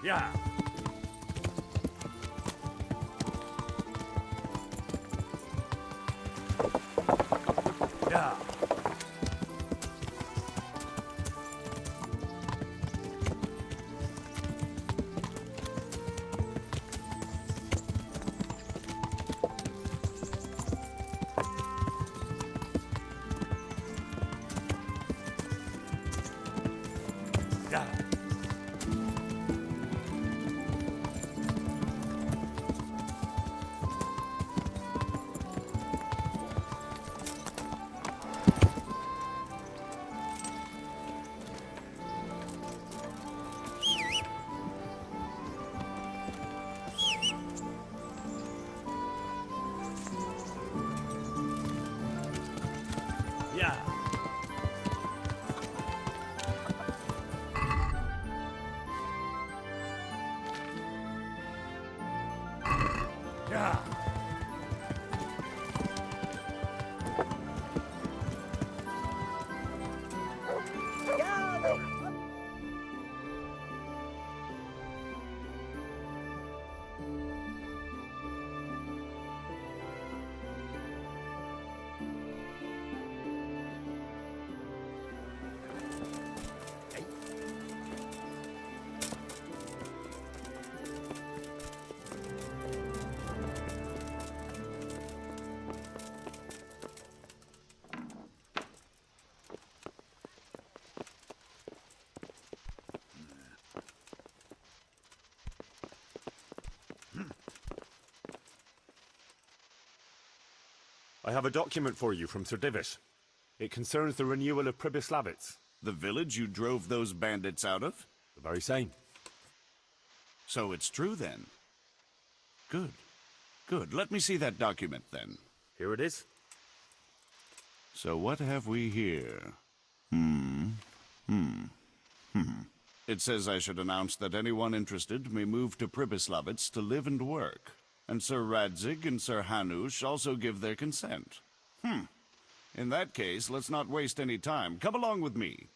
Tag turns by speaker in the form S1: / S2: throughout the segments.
S1: Yeah. Yeah. Yeah. Yeah. Yeah. I have a document for you from Sir Divish. It concerns the renewal of Pribyslavitz.
S2: The village you drove those bandits out of?
S1: The very same.
S2: So it's true then? Good. Good. Let me see that document then.
S1: Here it is.
S2: So what have we here? It says I should announce that anyone interested may move to Pribyslavitz to live and work. And Sir Radzig and Sir Hanush also give their consent. In that case, let's not waste any time. Come along with me.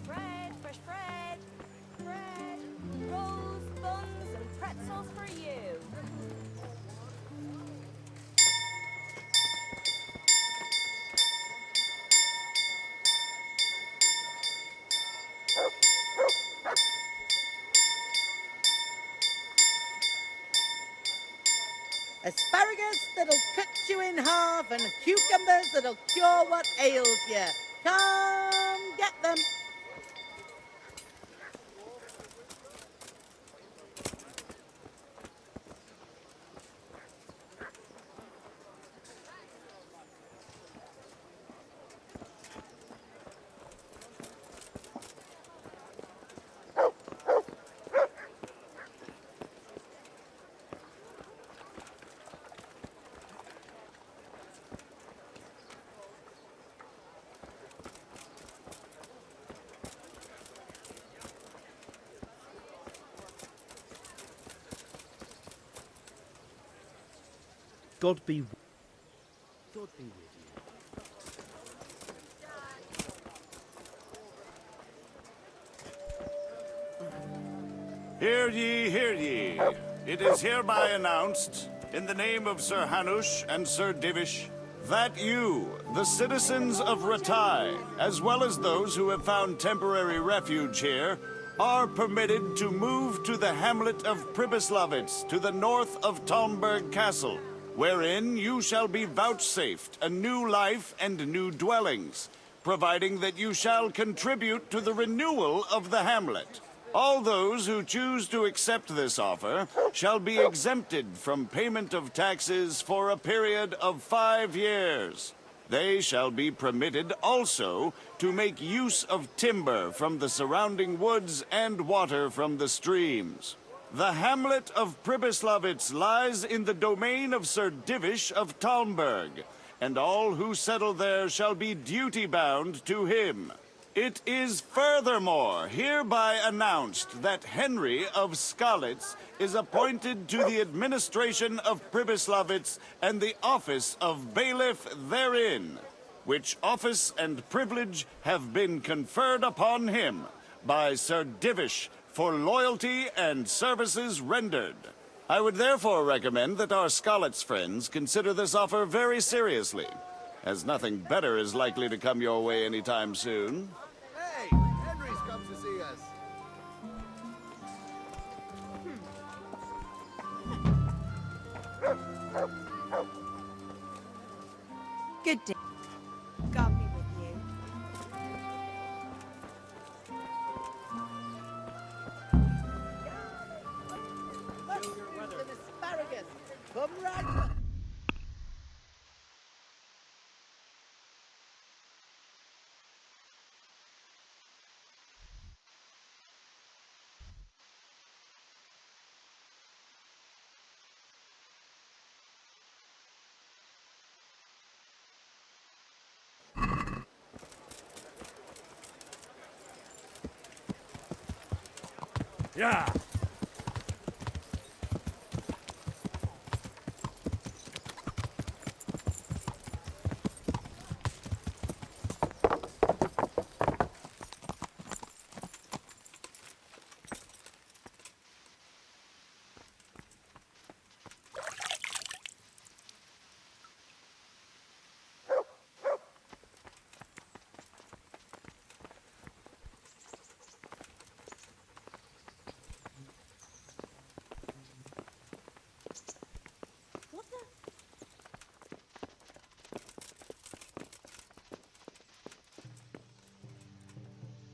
S3: Bread, fresh bread, bread, rolls, buns, and pretzels for you.
S4: Asparagus that'll cut you in half and cucumbers that'll cure what ails you. Come get them.
S5: God be with you.
S2: Hear ye, hear ye. It is hereby announced, in the name of Sir Hanush and Sir Divish, that you, the citizens of Ratai, as well as those who have found temporary refuge here, are permitted to move to the hamlet of Pribyslavitz to the north of Talmberg Castle, wherein you shall be vouchsafed a new life and new dwellings, providing that you shall contribute to the renewal of the hamlet. All those who choose to accept this offer shall be exempted from payment of taxes for a period of 5 years. They shall be permitted also to make use of timber from the surrounding woods and water from the streams. The hamlet of Pribyslavitz lies in the domain of Sir Divish of Talmberg, and all who settle there shall be duty-bound to him. It is furthermore hereby announced that Henry of Skalitz is appointed to the administration of Pribyslavitz and the office of bailiff therein, which office and privilege have been conferred upon him by Sir Divish for loyalty and services rendered. I would therefore recommend that our Skalitz friends consider this offer very seriously, as nothing better is likely to come your way anytime soon.
S6: Hey, Henry's come to see us.
S3: Good day. God be with you.
S4: Mushrooms and asparagus. Come right.
S1: Yeah.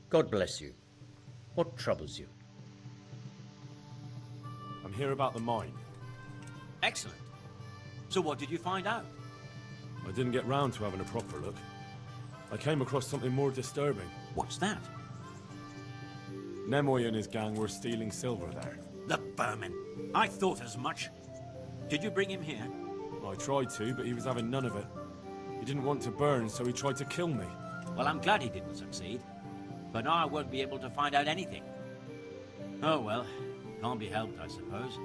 S7: God bless you. What troubles you?
S1: I'm here about the mine.
S8: Excellent. So what did you find out?
S1: I didn't get round to having a proper look. I came across something more disturbing.
S8: What's that?
S1: Nemoy and his gang were stealing silver there.
S8: The vermin. I thought as much. Did you bring him here?
S1: I tried to, but he was having none of it. He didn't want to burn, so he tried to kill me.
S8: Well, I'm glad he didn't succeed. But now I won't be able to find out anything. Oh well, can't be helped, I suppose.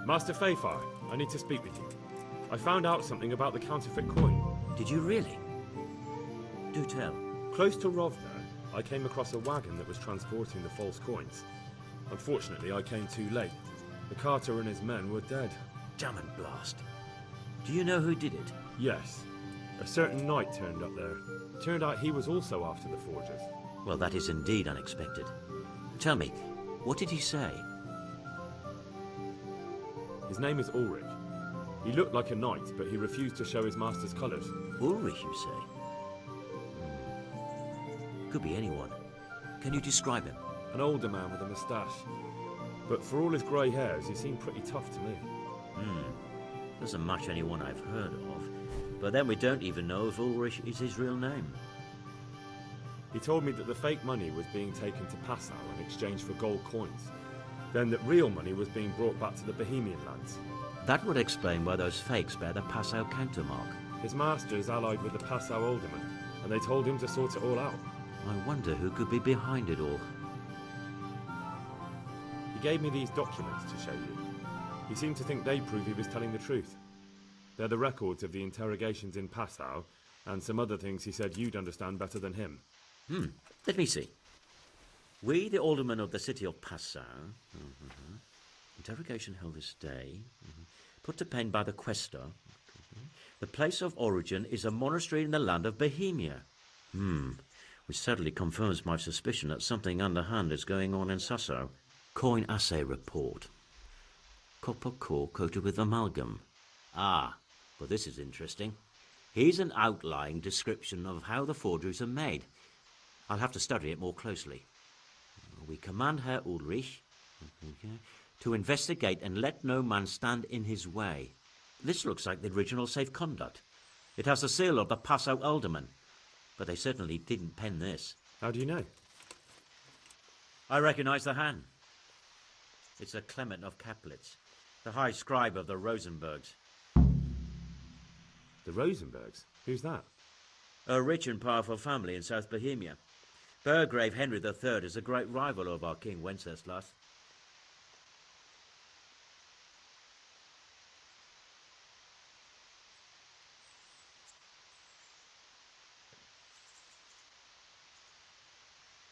S1: Master Fayfar, I need to speak with you. I found out something about the counterfeit coin.
S8: Did you really? Do tell.
S1: Close to Rovna, I came across a wagon that was transporting the false coins. Unfortunately, I came too late. The carter and his men were dead.
S8: Damn and blast. Do you know who did it?
S1: Yes. A certain knight turned up there. Turned out he was also after the forgers.
S8: Well, that is indeed unexpected. Tell me, what did he say?
S1: His name is Ulrich. He looked like a knight, but he refused to show his master's colours.
S8: Ulrich, you say? Could be anyone. Can you describe him?
S1: An older man with a moustache. But for all his grey hairs, he seemed pretty tough to me.
S8: Doesn't match anyone I've heard of. But then we don't even know if Ulrich is his real name.
S1: He told me that the fake money was being taken to Passau in exchange for gold coins. Then that real money was being brought back to the Bohemian lands.
S8: That would explain why those fakes bear the Passau countermark.
S1: His master is allied with the Passau alderman, and they told him to sort it all out.
S8: I wonder who could be behind it all.
S1: He gave me these documents to show you. He seemed to think they prove he was telling the truth. They're the records of the interrogations in Passau, and some other things he said you'd understand better than him.
S8: Let me see. We, the aldermen of the city of Passau, interrogation held this day, put to pen by the quaestor. The place of origin is a monastery in the land of Bohemia. Which certainly confirms my suspicion that something underhand is going on in Sasso. Coin assay report. Copper core coated with amalgam. Ah, well this is interesting. Here's an outline description of how the forgeries are made. I'll have to study it more closely. We command Herr Ulrich to investigate and let no man stand in his way. This looks like the original safe conduct. It has the seal of the Passau alderman, but they certainly didn't pen this.
S1: How do you know?
S8: I recognize the hand. It's a Clement of Caplitz, the high scribe of the Rosenbergs.
S1: The Rosenbergs? Who's that?
S8: A rich and powerful family in South Bohemia. Burgrave Henry III is a great rival of our King Wenceslas.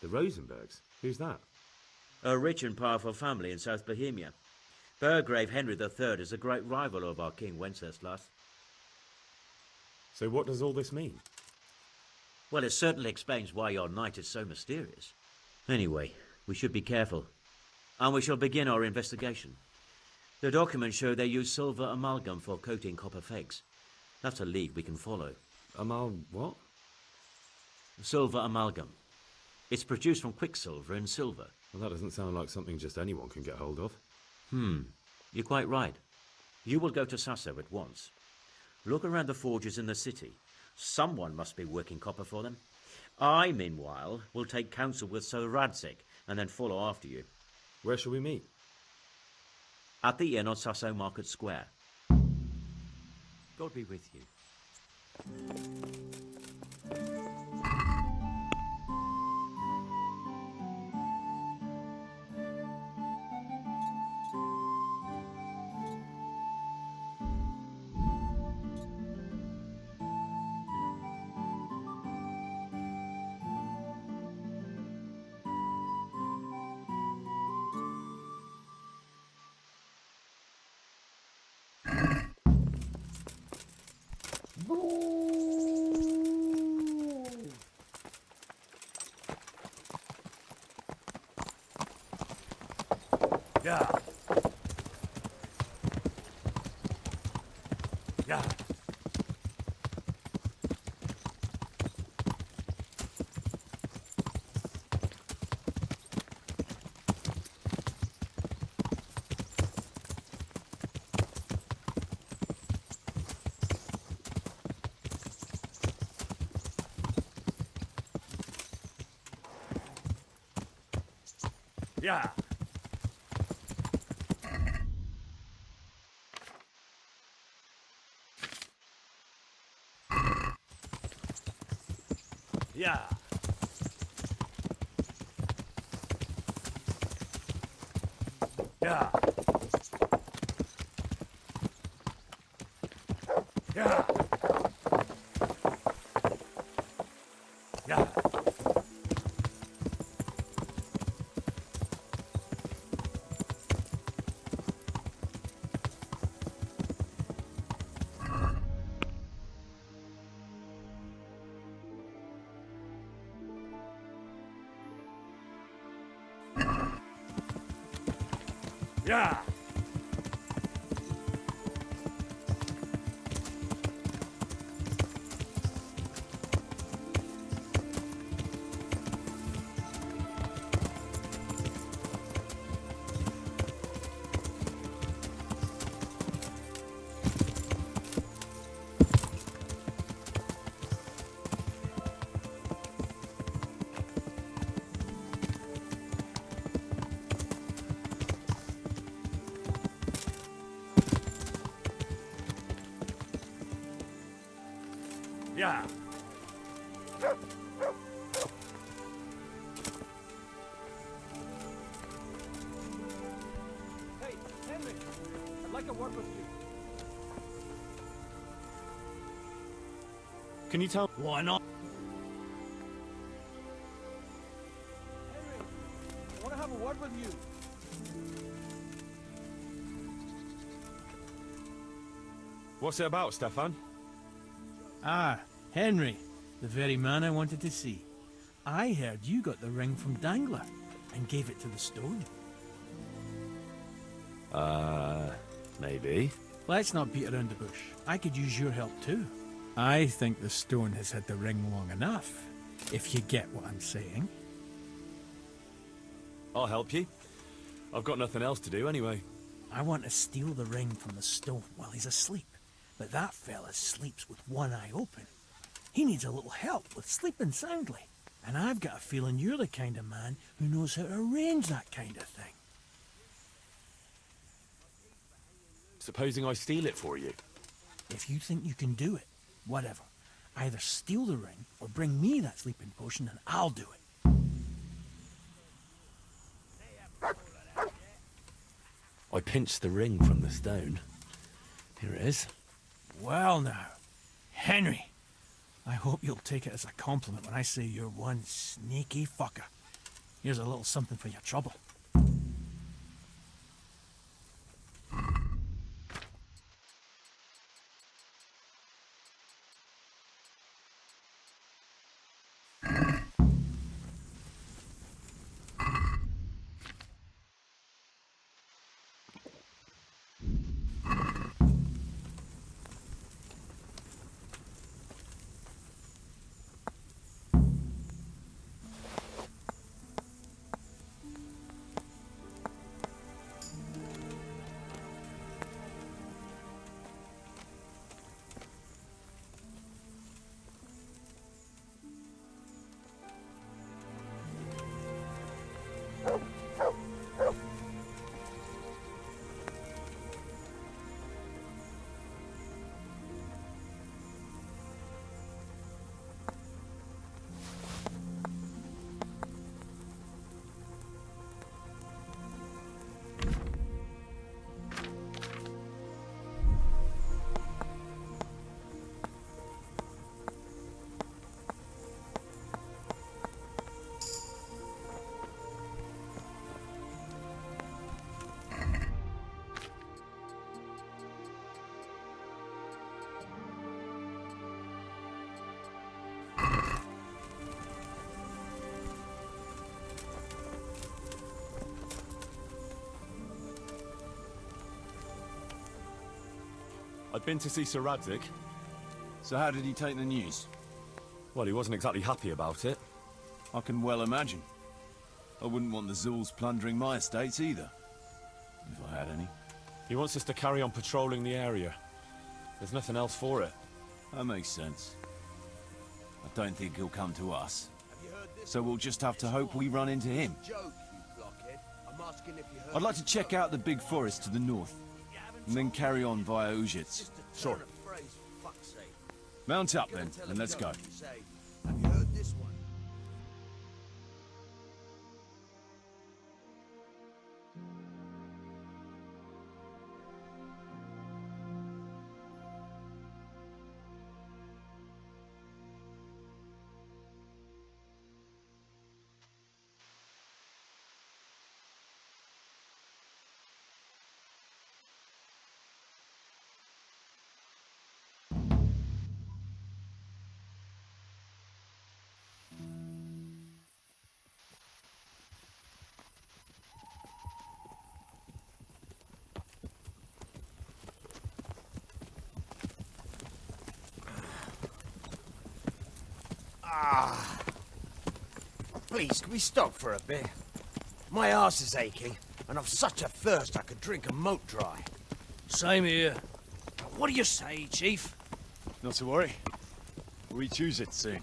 S1: The Rosenbergs? Who's that?
S8: A rich and powerful family in South Bohemia. Burgrave Henry III is a great rival of our King Wenceslas.
S1: So what does all this mean?
S8: Well, it certainly explains why your knight is so mysterious. Anyway, we should be careful. And we shall begin our investigation. The documents show they use silver amalgam for coating copper fakes. That's a lead we can follow.
S1: What?
S8: Silver amalgam. It's produced from quicksilver and silver.
S1: Well, that doesn't sound like something just anyone can get hold of.
S8: You're quite right. You will go to Sasso at once. Look around the forges in the city. Someone must be working copper for them. I, meanwhile, will take counsel with Sir Radzik and then follow after you.
S1: Where shall we meet?
S8: At the inn on Sasso Market Square. God be with you.
S1: Yeah. Yeah. Yeah. Yeah. Yeah. Yeah. Yeah. Yeah. Yeah.
S9: Hey, Henry, I'd like to work with you.
S1: Can you tell?
S9: Why not? Henry, I want to have a word with you.
S1: What's it about, Stefan?
S9: Ah, Henry, the very man I wanted to see. I heard you got the ring from Dangler and gave it to the stone.
S1: Maybe.
S9: Let's not beat around the bush. I could use your help too. I think the stone has had the ring long enough, if you get what I'm saying.
S1: I'll help you. I've got nothing else to do anyway.
S9: I want to steal the ring from the stone while he's asleep. But that fella sleeps with one eye open. He needs a little help with sleeping soundly. And I've got a feeling you're the kind of man who knows how to arrange that kind of thing.
S1: Supposing I steal it for you?
S9: If you think you can do it, whatever. Either steal the ring or bring me that sleeping potion and I'll do it.
S1: I pinched the ring from the stone. Here it is.
S9: Well now, Henry, I hope you'll take it as a compliment when I say you're one sneaky fucker. Here's a little something for your trouble.
S1: I'd been to see Sir Radzig.
S10: So how did he take the news?
S1: Well, he wasn't exactly happy about it.
S10: I can well imagine. I wouldn't want the Zulls plundering my estates either. If I had any.
S1: He wants us to carry on patrolling the area. There's nothing else for it.
S10: That makes sense. I don't think he'll come to us. So we'll just have to hope we run into him. I'd like to check out the big forest to the north, and then carry on via Ujits.
S1: Sure.
S10: Mount up then, and let's go.
S6: Have you heard this one?
S11: Please, can we stop for a bit? My arse is aching, and I've such a thirst I could drink a moat dry.
S9: Same here. What do you say, Chief?
S10: Not to worry. We'll reach Ujits soon.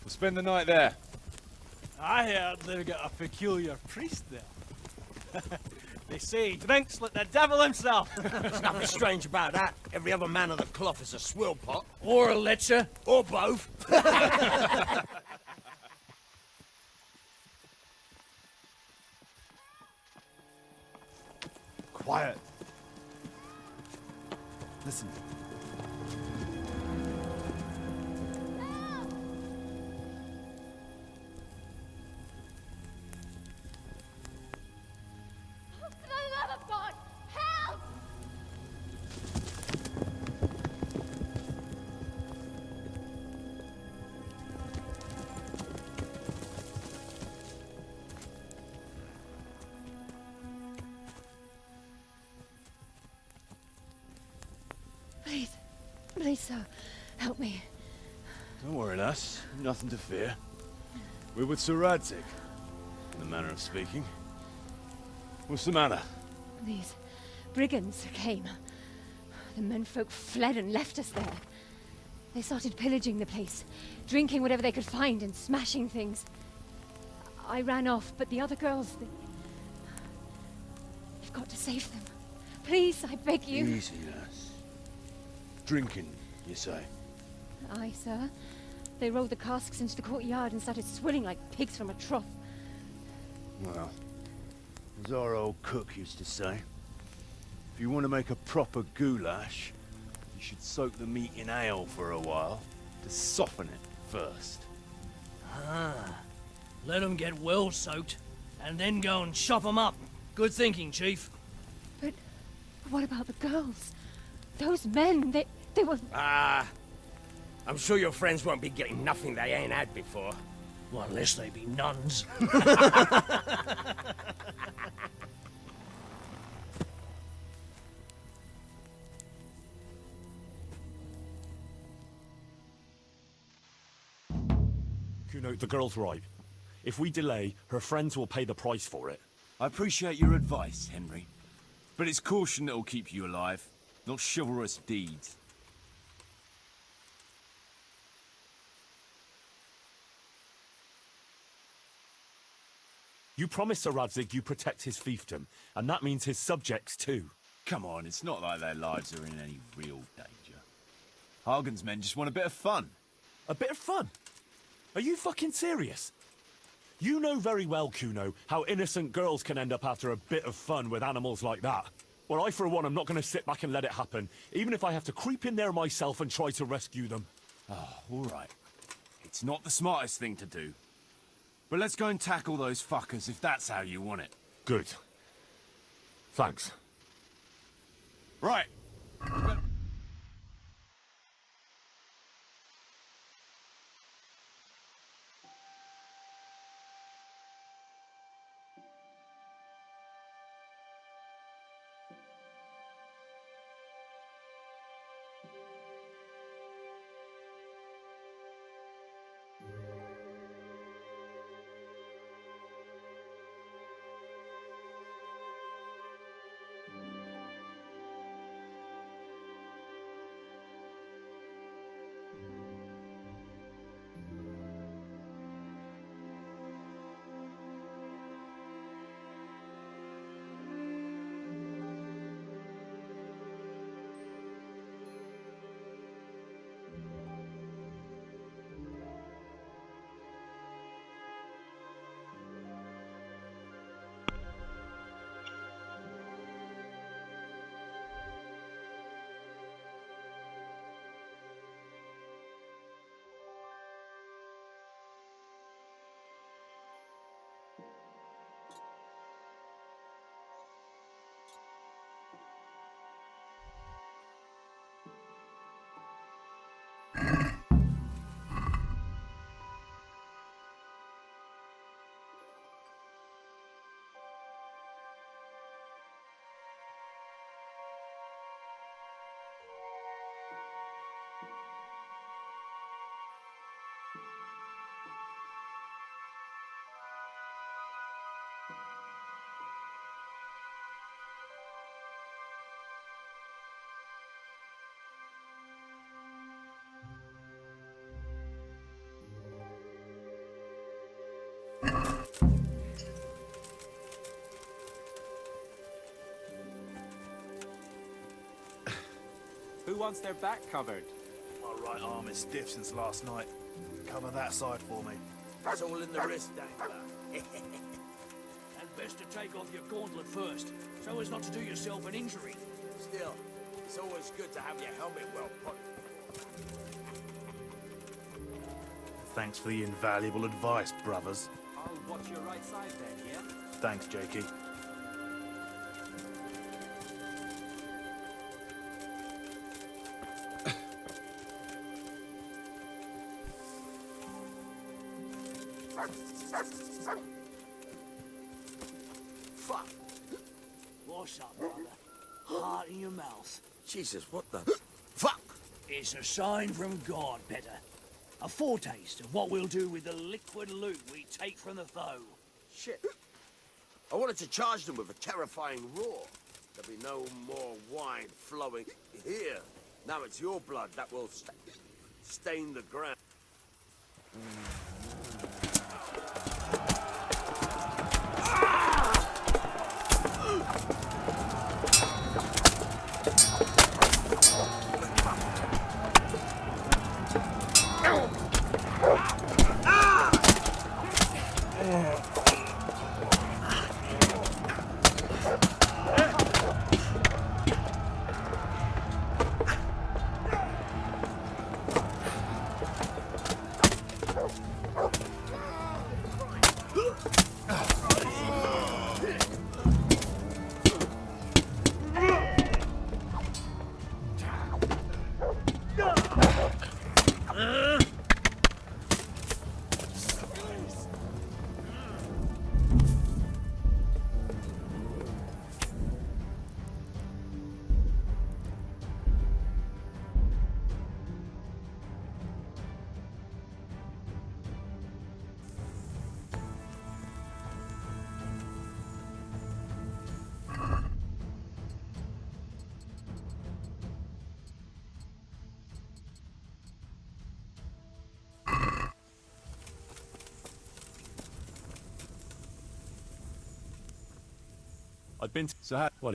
S10: We'll spend the night there.
S9: I heard they've got a peculiar priest there. They say he drinks like the devil himself.
S11: There's nothing strange about that. Every other man of the cloth is a swill pot.
S9: Or a lecher.
S11: Or both.
S10: Quiet. Listen.
S3: For the love of God, help! Please, please, sir, help me.
S10: Don't worry, lass. Nothing to fear. We're with Sir Radzig, in the manner of speaking. What's the matter?
S3: These brigands came. The menfolk fled and left us there. They started pillaging the place, drinking whatever they could find and smashing things. I ran off, but the other girls, You've got to save them. Please, I beg you.
S10: Easy, lass. Drinking, you say?
S3: Aye, sir. They rolled the casks into the courtyard and started swilling like pigs from a trough.
S10: Well, as our old cook used to say, if you want to make a proper goulash, you should soak the meat in ale for a while to soften it first.
S9: Ah, let 'em get well soaked, and then go and chop 'em up. Good thinking, Chief.
S3: But what about the girls? Those men, they were...
S11: Ah, I'm sure your friends won't be getting nothing they ain't had before.
S9: Well, unless they be nuns.
S12: Kuno, the girl's right. If we delay, her friends will pay the price for it.
S10: I appreciate your advice, Henry. But it's caution that'll keep you alive, not chivalrous deeds.
S12: You promised Sir Radzig you protect his fiefdom, and that means his subjects too.
S10: Come on, it's not like their lives are in any real danger. Hagen's men just want a bit of fun.
S12: A bit of fun? Are you fucking serious? You know very well, Kuno, how innocent girls can end up after a bit of fun with animals like that. Well, I, for one, am not going to sit back and let it happen, even if I have to creep in there myself and try to rescue them.
S10: Oh, all right. It's not the smartest thing to do. But let's go and tackle those fuckers if that's how you want it.
S12: Good. Thanks.
S10: Right.
S13: Who wants their back covered?
S6: My right arm is stiff since last night. Cover that side for me.
S11: That's all in the wrist dangler.
S9: And best to take off your gauntlet first, so as not to do yourself an injury.
S11: Still, it's always good to have your helmet well put.
S6: Thanks for the invaluable advice, brothers.
S13: I'll watch your right side then, yeah?
S6: Thanks, Jakey.
S11: Fuck!
S9: What's up, brother? Heart in your mouth.
S11: Jesus, what the... Fuck!
S9: It's a sign from God, Petter. A foretaste of what we'll do with the liquid loot we take from the foe.
S11: Shit. I wanted to charge them with a terrifying roar. There'll be no more wine flowing here. Now it's your blood that will stain the ground.
S12: I've been to...
S10: So how...
S12: What?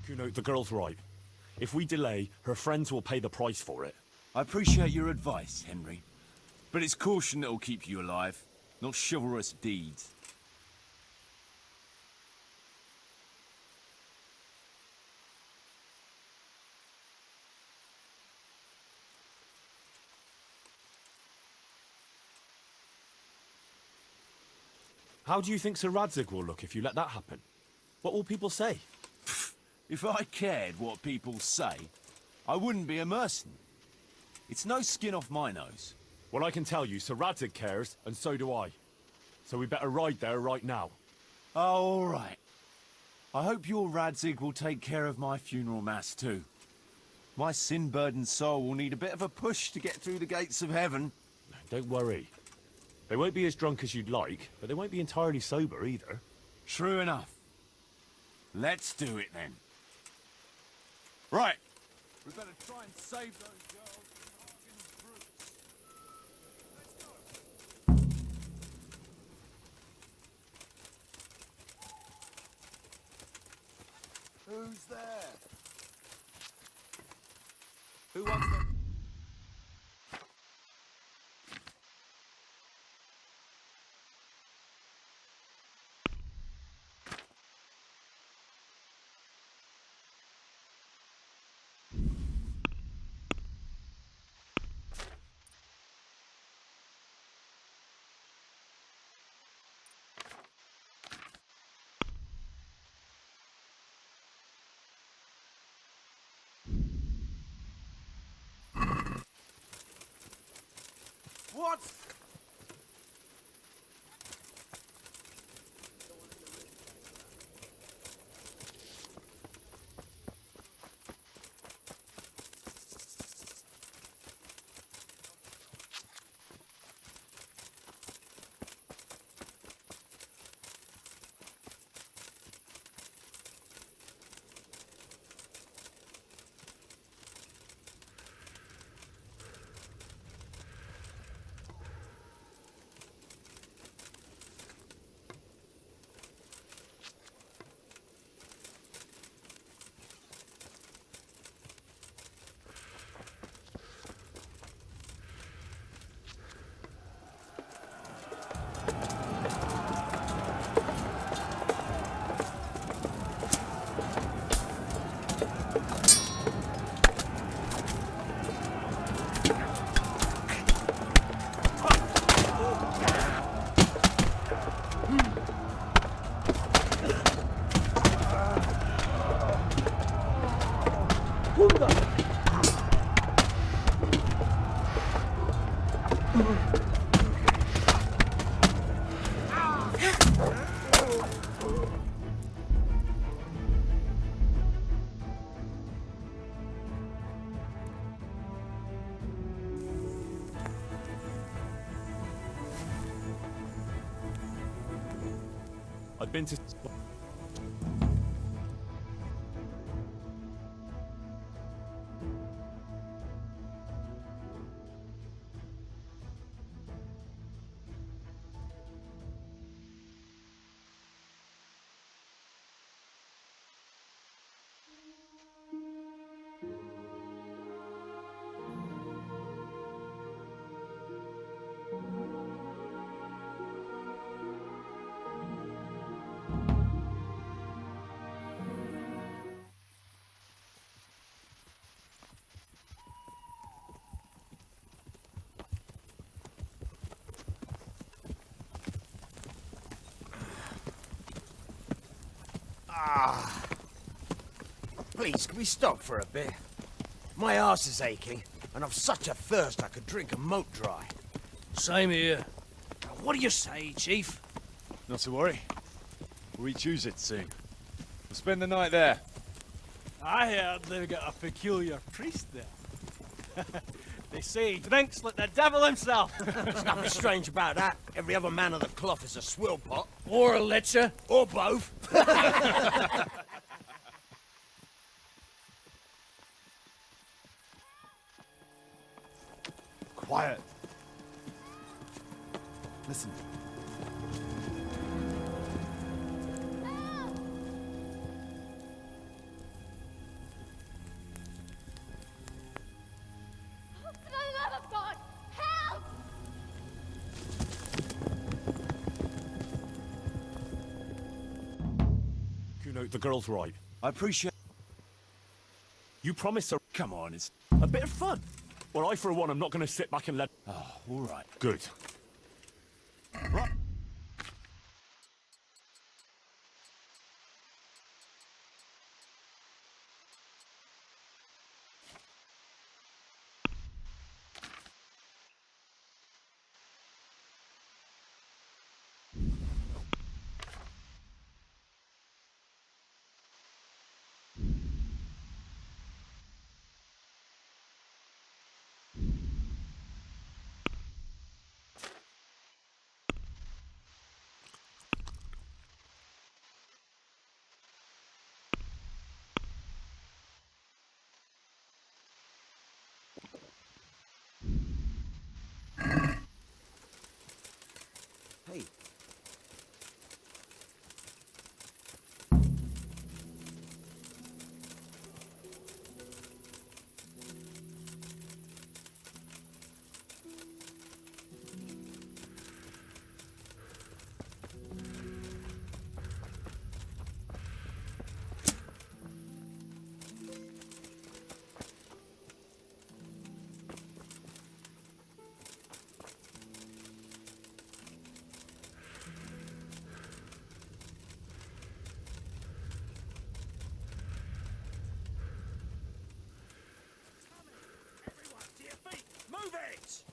S12: Kuno, the girl's right. If we delay, her friends will pay the price for it.
S10: I appreciate your advice, Henry. But it's caution that'll keep you alive, not chivalrous deeds.
S12: How do you think Sir Radzig will look if you let that happen? What will people say?
S10: If I cared what people say, I wouldn't be a mercenary. It's no skin off my nose.
S12: Well, I can tell you, Sir Radzig cares, and so do I. So we better ride there right now.
S10: Oh, all right. I hope your Radzig will take care of my funeral mass too. My sin-burdened soul will need a bit of a push to get through the gates of heaven.
S12: Don't worry. They won't be as drunk as you'd like, but they won't be entirely sober either.
S10: True enough. Let's do it then. Right. We better try and save those girls from Harkin's brutes.
S11: Who's there?
S13: Who wants them?
S11: What?
S12: I've been to...
S11: Please, can we stop for a bit? My arse is aching, and I've such a thirst I could drink a moat dry.
S9: Same here. What do you say, Chief?
S10: Not to worry. We'll choose it soon. We'll spend the night there.
S9: I heard they've got a peculiar priest there. They say he drinks like the devil himself.
S11: There's nothing strange about that. Every other man of the cloth is a swill pot.
S9: Or a licher.
S11: Or both.
S10: Quiet. Listen.
S3: For the love of God, help!
S12: Kuno, the girl's right.
S10: I appreciate...
S12: You promised her...
S10: Come on, it's...
S12: a bit of fun. Well, I, for one, am not going to sit back and let...
S10: Oh, all right.
S12: Good. Right.
S11: Hey.
S9: Move it!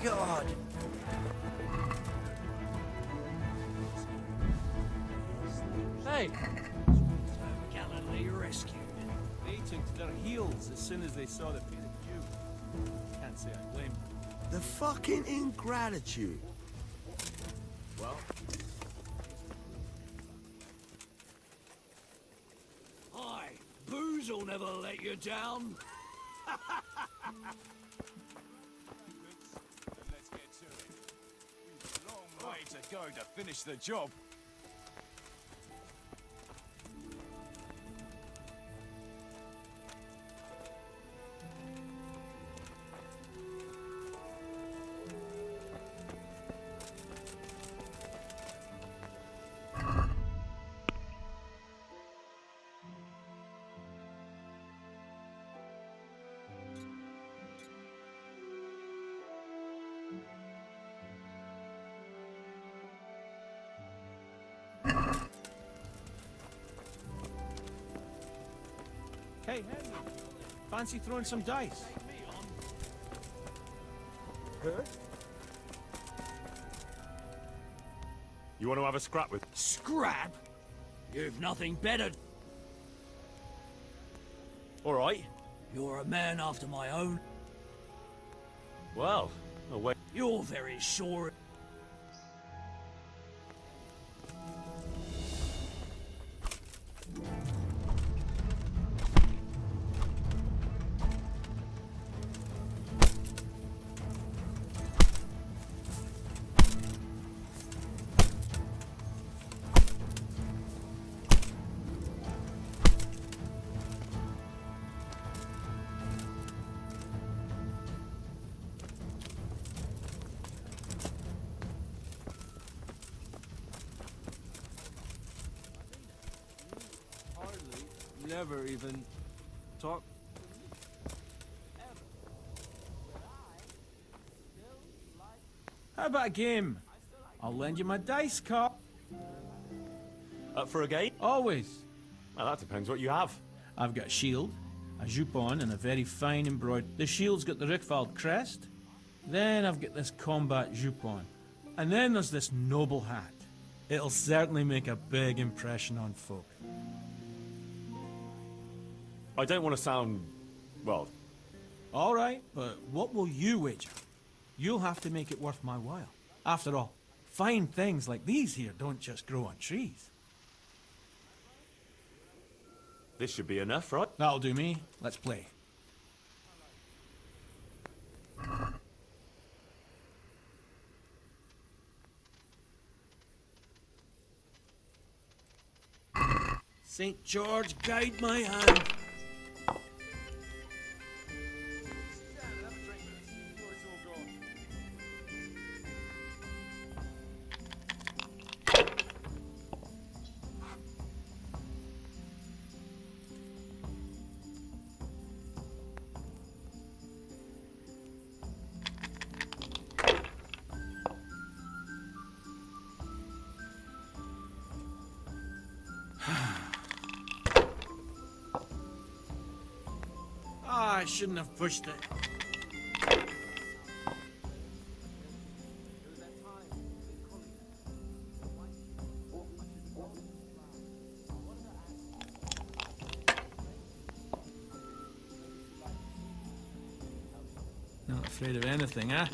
S11: God.
S9: Hey! Gallantly rescued. They took to their heels as soon as they saw the fate of you. Can't say I blame them.
S11: The fucking ingratitude. Well,
S9: Hi, booze will never let you down.
S10: Let's get to it. We've a long way to go to finish the job.
S9: Hey, Henry, fancy throwing some dice?
S12: You want to have a scrap with...
S9: Scrap? You've nothing better.
S12: All right.
S9: You're a man after my own.
S12: Well, away.
S9: You're very sure.
S13: never even talk.
S9: How about a game? I'll lend you my dice card.
S12: Up for a game?
S9: Always.
S12: Well, that depends what you have.
S9: I've got a shield, a jupon, and a very fine embroidered. The shield's got the Rickfald crest. Then I've got this combat jupon. And then there's this noble hat. It'll certainly make a big impression on folk.
S12: I don't want to sound, well...
S9: All right, but what will you wager? You'll have to make it worth my while. After all, fine things like these here don't just grow on trees.
S12: This should be enough, right?
S9: That'll do me. Let's play. St. George, guide my hand. I shouldn't have pushed it. Not afraid of anything, eh?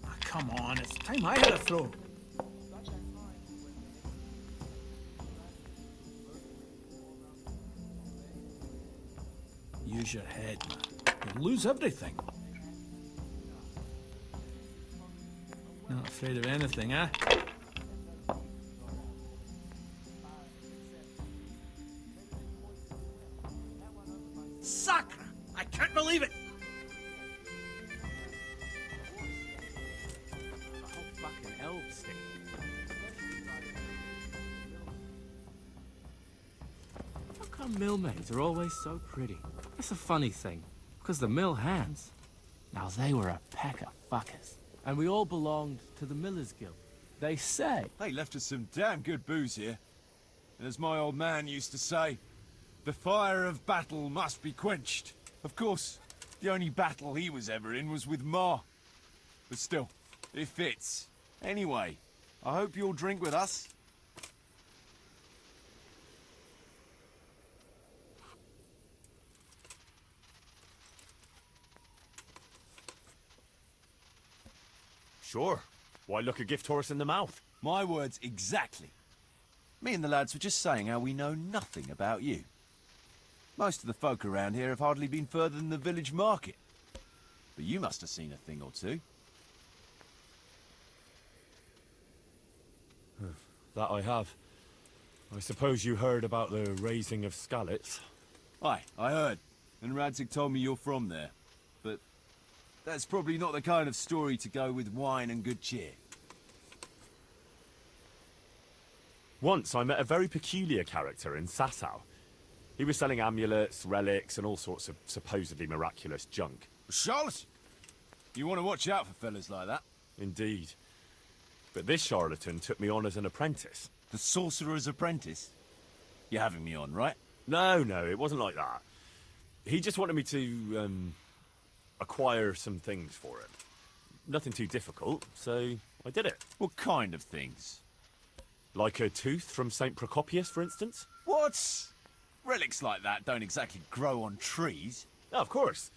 S9: Ah, come on, it's time I had a throw. Use your head, man. You'll lose everything. Not afraid of anything, eh? Sacre! I can't believe it!
S13: The whole fucking elf stick. How come millmaids are always so pretty? That's a funny thing, because the mill hands, now they were a pack of fuckers. And we all belonged to the Millers Guild. They say...
S10: They left us some damn good booze here. And as my old man used to say, the fire of battle must be quenched. Of course, the only battle he was ever in was with Ma. But still, it fits. Anyway, I hope you'll drink with us.
S12: Sure. Why look a gift horse in the mouth?
S10: My words exactly. Me and the lads were just saying how we know nothing about you. Most of the folk around here have hardly been further than the village market. But you must have seen a thing or two.
S12: That I have. I suppose you heard about the raising of Skalitz.
S10: Aye, I heard. And Radzig told me you're from there. But that's probably not the kind of story to go with wine and good cheer.
S12: Once I met a very peculiar character in Sasau. He was selling amulets, relics, and all sorts of supposedly miraculous junk.
S10: Charlotte! You want to watch out for fellas like that.
S12: Indeed. But this charlatan took me on as an apprentice.
S10: The sorcerer's apprentice? You're having me on, right?
S12: No, it wasn't like that. He just wanted me to, acquire some things for him. Nothing too difficult, so I did it.
S10: What kind of things?
S12: Like a tooth from St. Procopius, for instance?
S10: What? Relics like that don't exactly grow on trees.
S12: Oh, of course.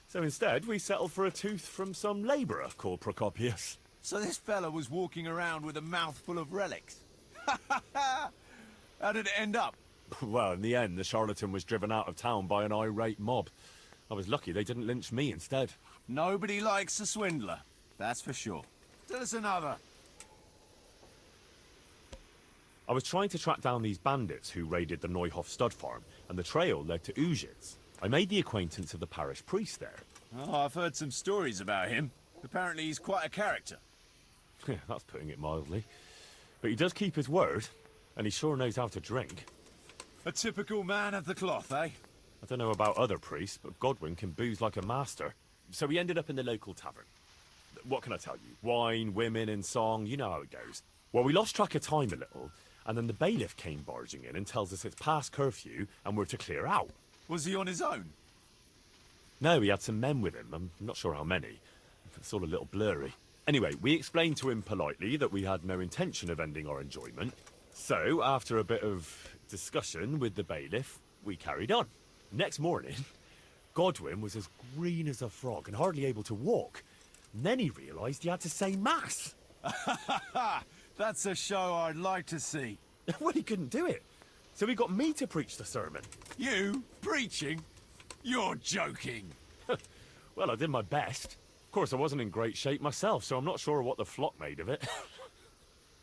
S12: So instead, we settled for a tooth from some labourer called Procopius.
S10: So this fella was walking around with a mouthful of relics. How did it end up?
S12: Well, in the end, the charlatan was driven out of town by an irate mob. I was lucky they didn't lynch me instead.
S10: Nobody likes a swindler, that's for sure. Tell us another.
S12: I was trying to track down these bandits who raided the Neuhof stud farm, and the trail led to Ujitz. I made the acquaintance of the parish priest there.
S10: Oh, I've heard some stories about him. Apparently he's quite a character.
S12: Yeah, that's putting it mildly. But he does keep his word, and he sure knows how to drink.
S6: A typical man of the cloth, eh?
S12: I don't know about other priests, but Godwin can booze like a master. So we ended up in the local tavern. What can I tell you? Wine, women, and song, you know how it goes. Well, we lost track of time a little, and then the bailiff came barging in and tells us it's past curfew and we're to clear out.
S6: Was he on his own?
S12: No, he had some men with him. I'm not sure how many. It's all a little blurry. Anyway, we explained to him politely that we had no intention of ending our enjoyment. So, after a bit of discussion with the bailiff, we carried on. Next morning, Godwin was as green as a frog and hardly able to walk. And then he realised he had to say mass.
S6: That's a show I'd like to see.
S12: Well, he couldn't do it. So he got me to preach the sermon.
S6: You? Preaching? You're joking.
S12: Well, I did my best. Of course, I wasn't in great shape myself, so I'm not sure what the flock made of it.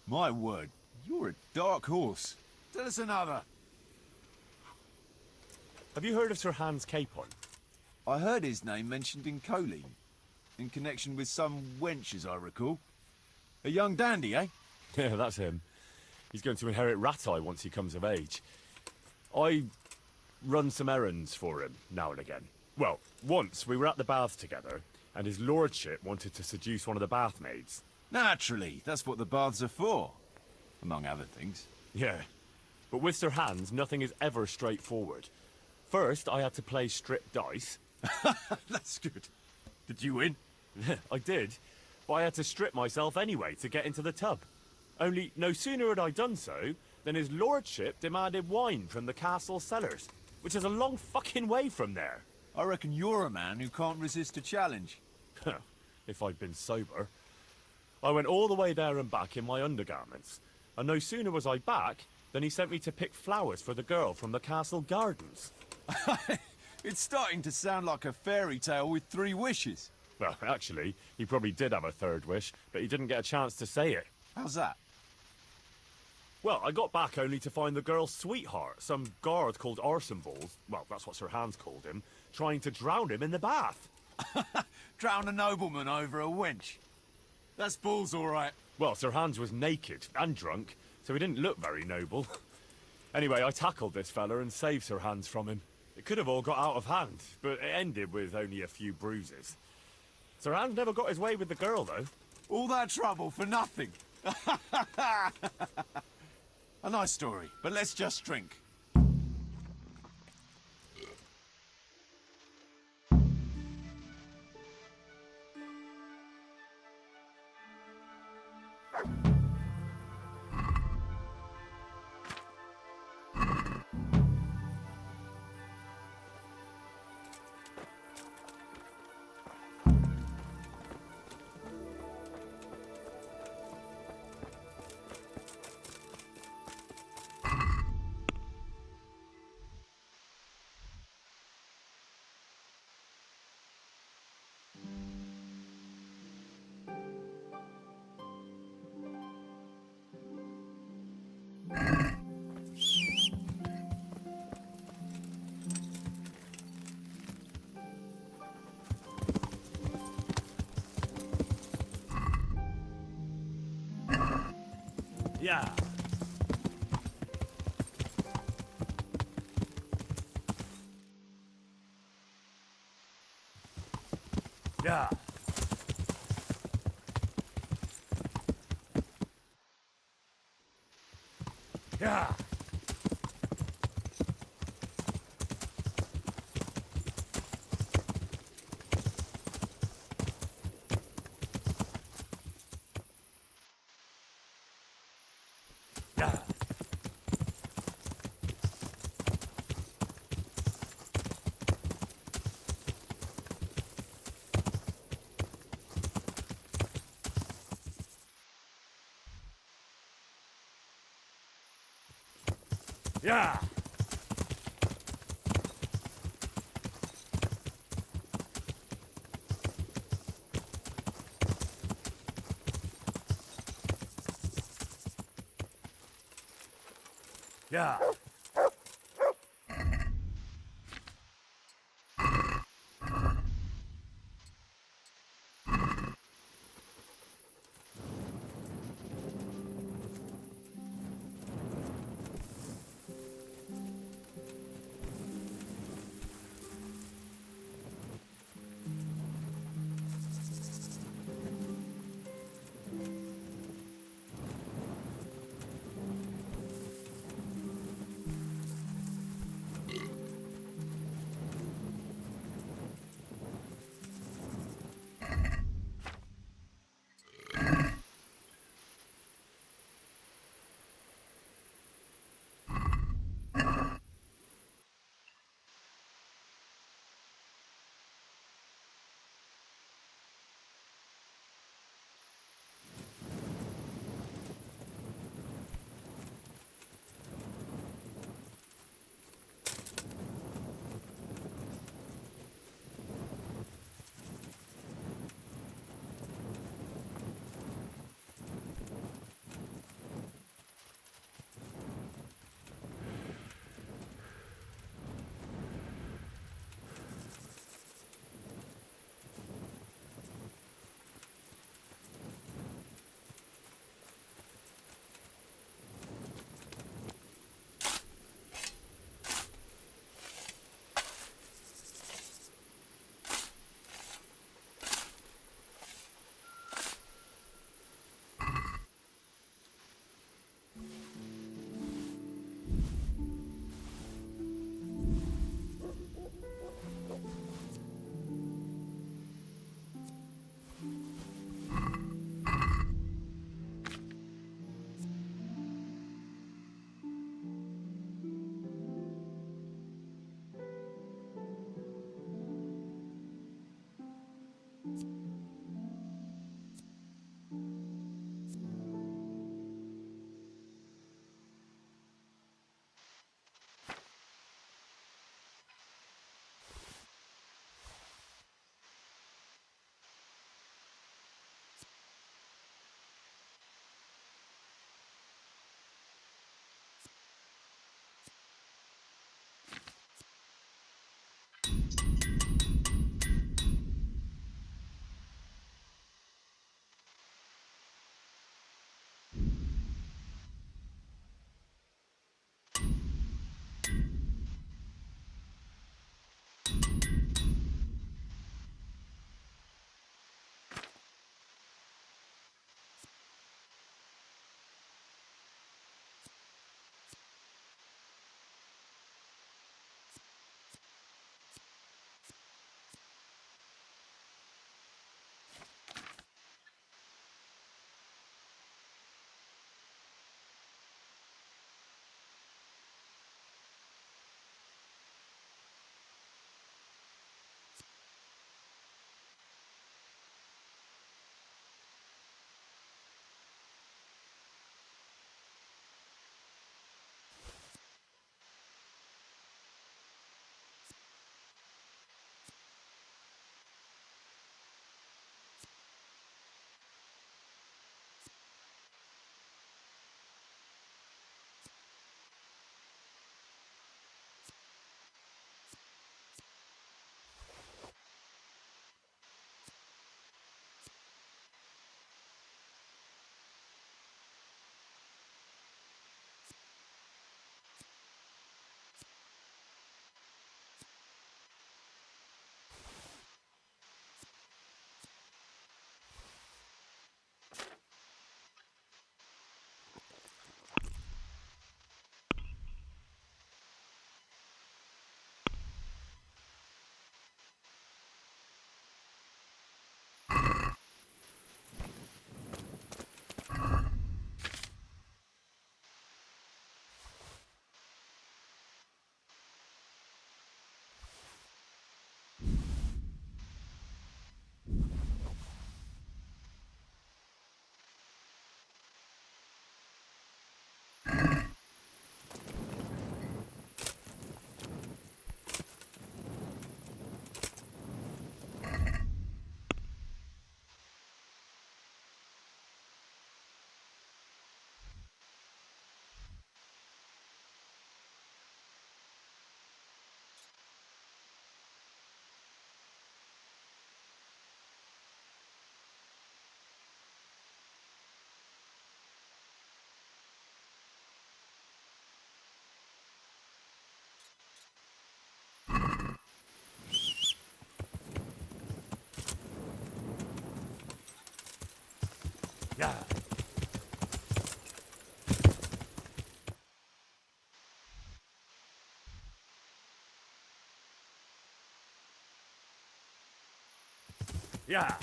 S6: My word, you're a dark horse. Tell us another.
S12: Have you heard of Sir Hans Capon?
S6: I heard his name mentioned in Colleen, in connection with some wench, as I recall. A young dandy, eh?
S12: Yeah, that's him. He's going to inherit Ratai once he comes of age. I run some errands for him now and again. Well, once we were at the baths together, and his lordship wanted to seduce one of the bath maids.
S6: Naturally, that's what the baths are for, among other things.
S12: Yeah, but with Sir Hans, nothing is ever straightforward. First, I had to play strip dice.
S6: That's good. Did you win?
S12: I did, but I had to strip myself anyway to get into the tub. Only, no sooner had I done so, than his lordship demanded wine from the castle cellars, which is a long fucking way from there.
S6: I reckon you're a man who can't resist a challenge.
S12: If I'd been sober. I went all the way there and back in my undergarments, and no sooner was I back than he sent me to pick flowers for the girl from the castle gardens.
S6: It's starting to sound like a fairy tale with 3 wishes.
S12: Well, actually, he probably did have a third wish, but he didn't get a chance to say it.
S6: How's that?
S12: Well, I got back only to find the girl's sweetheart, some guard called Arson Balls, well, that's what Sir Hans called him, trying to drown him in the bath.
S6: Drown a nobleman over a wench. That's balls, all right.
S12: Well, Sir Hans was naked and drunk, so he didn't look very noble. Anyway, I tackled this fella and saved Sir Hans from him. It could have all got out of hand, but it ended with only a few bruises. Sir Hans never got his way with the girl, though.
S6: All that trouble for nothing. A nice story, but let's just drink.
S12: Yeah. Yeah. Yeah. Yeah. Yeah. Yeah. Yeah,